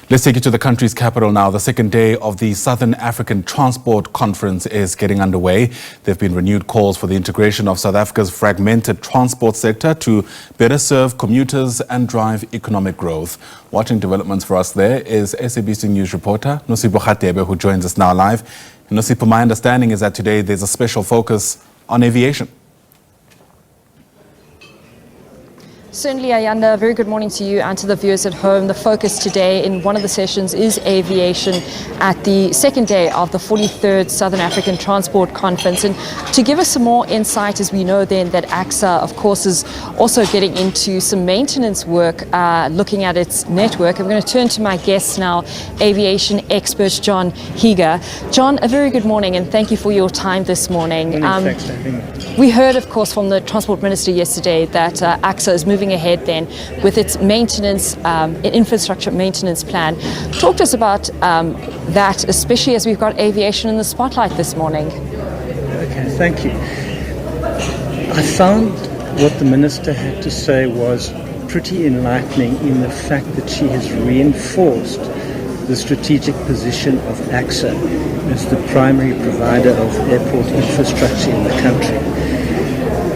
Let's take you to the country's capital now. The second day of the Southern African Transport Conference is getting underway. There have been renewed calls for the integration of South Africa's fragmented transport sector to better serve commuters and drive economic growth. Watching developments for us there is SABC News reporter Nosipho Radebe, who joins us now live. And Nosipho, my understanding is that today there's a special focus on aviation. Certainly, Ayanda, very good morning to you and to the viewers at home. The focus today in one of the sessions is aviation at the second day of the 43rd Southern African Transport Conference. And to give us some more insight, as we know then that AXA, of course, is also getting into some maintenance work, looking at its network. I'm going to turn to my guest now, aviation expert John Higa. John, a very good morning and thank you for your time this morning. Thanks for having me. We heard, of course, from the Transport Minister yesterday that AXA is moving ahead then with its maintenance, infrastructure maintenance plan. Talk to us about that, especially as we've got aviation in the spotlight this morning. Okay, thank you. I found what the Minister had to say was pretty enlightening in the fact that she has reinforced the strategic position of AXA as the primary provider of airport infrastructure in the country.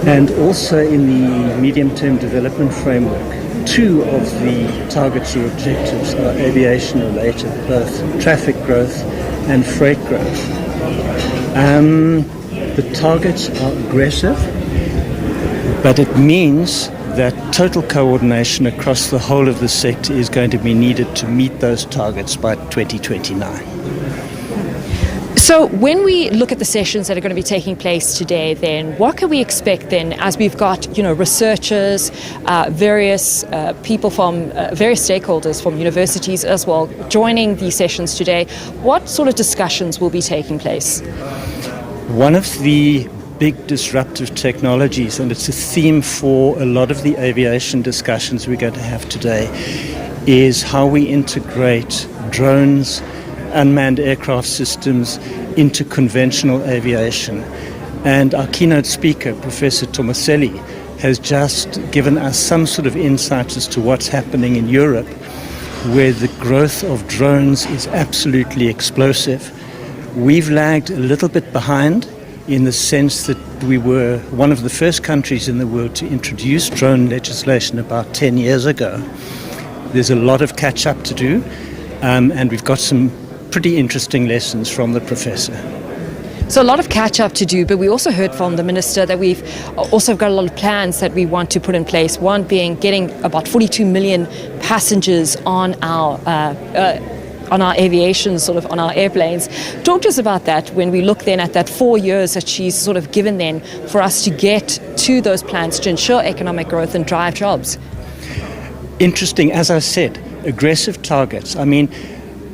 And also in the medium-term development framework, two of the targets or objectives are aviation-related, both traffic growth and freight growth. The targets are aggressive, but it means that total coordination across the whole of the sector is going to be needed to meet those targets by 2029. So when we look at the sessions that are going to be taking place today, then what can we expect then, as we've got, researchers, various people from various stakeholders from universities as well joining these sessions today? What sort of discussions will be taking place? One of the big disruptive technologies, and it's a theme for a lot of the aviation discussions we're going to have today, is how we integrate drones, unmanned aircraft systems into conventional aviation. And our keynote speaker, Professor Tomaselli, has just given us some sort of insight as to what's happening in Europe, where the growth of drones is absolutely explosive. We've lagged a little bit behind in the sense that we were one of the first countries in the world to introduce drone legislation about 10 years ago. There's a lot of catch up to do, and we've got some pretty interesting lessons from the professor. So a lot of catch up to do, but we also heard from the Minister that we've also got a lot of plans that we want to put in place. One being getting about 42 million passengers on our aviation, on our airplanes. Talk to us about that when we look then at that 4 years that she's sort of given then for us to get to those plans to ensure economic growth and drive jobs. Interesting, as I said, aggressive targets.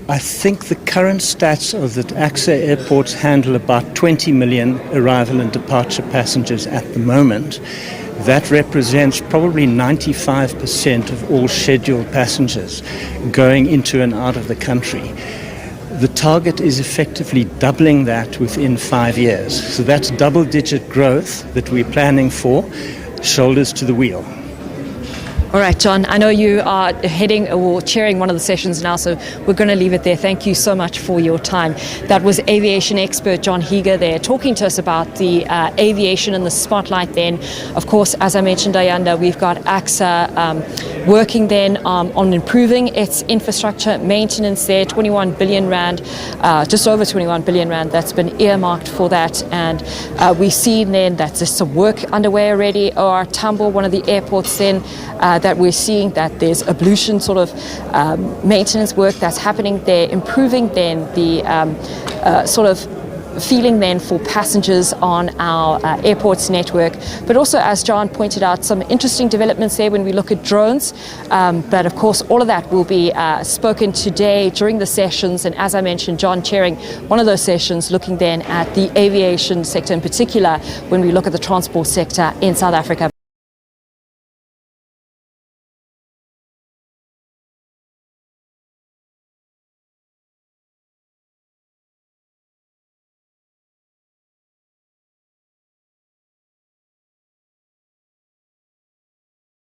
I think the current stats are that AXA airports handle about 20 million arrival and departure passengers at the moment. That represents probably 95% of all scheduled passengers going into and out of the country. The target is effectively doubling that within 5 years. So that's double-digit growth that we're planning for, shoulders to the wheel. All right, John, I know you are heading or chairing one of the sessions now, so we're going to leave it there. Thank you so much for your time. That was aviation expert John Higa there talking to us about the aviation in the spotlight then. Of course, as I mentioned, Ayanda, we've got AXA working then on improving its infrastructure maintenance there, 21 billion rand, just over 21 billion rand that's been earmarked for that. And we've seen then that there's some work underway already. OR Tambo, one of the airports then, that we're seeing that there's ablution maintenance work that's happening there, improving then the feeling then for passengers on our airports network. But also, as John pointed out, some interesting developments there when we look at drones. But of course, all of that will be spoken today during the sessions. And as I mentioned, John chairing one of those sessions, looking then at the aviation sector in particular when we look at the transport sector in South Africa.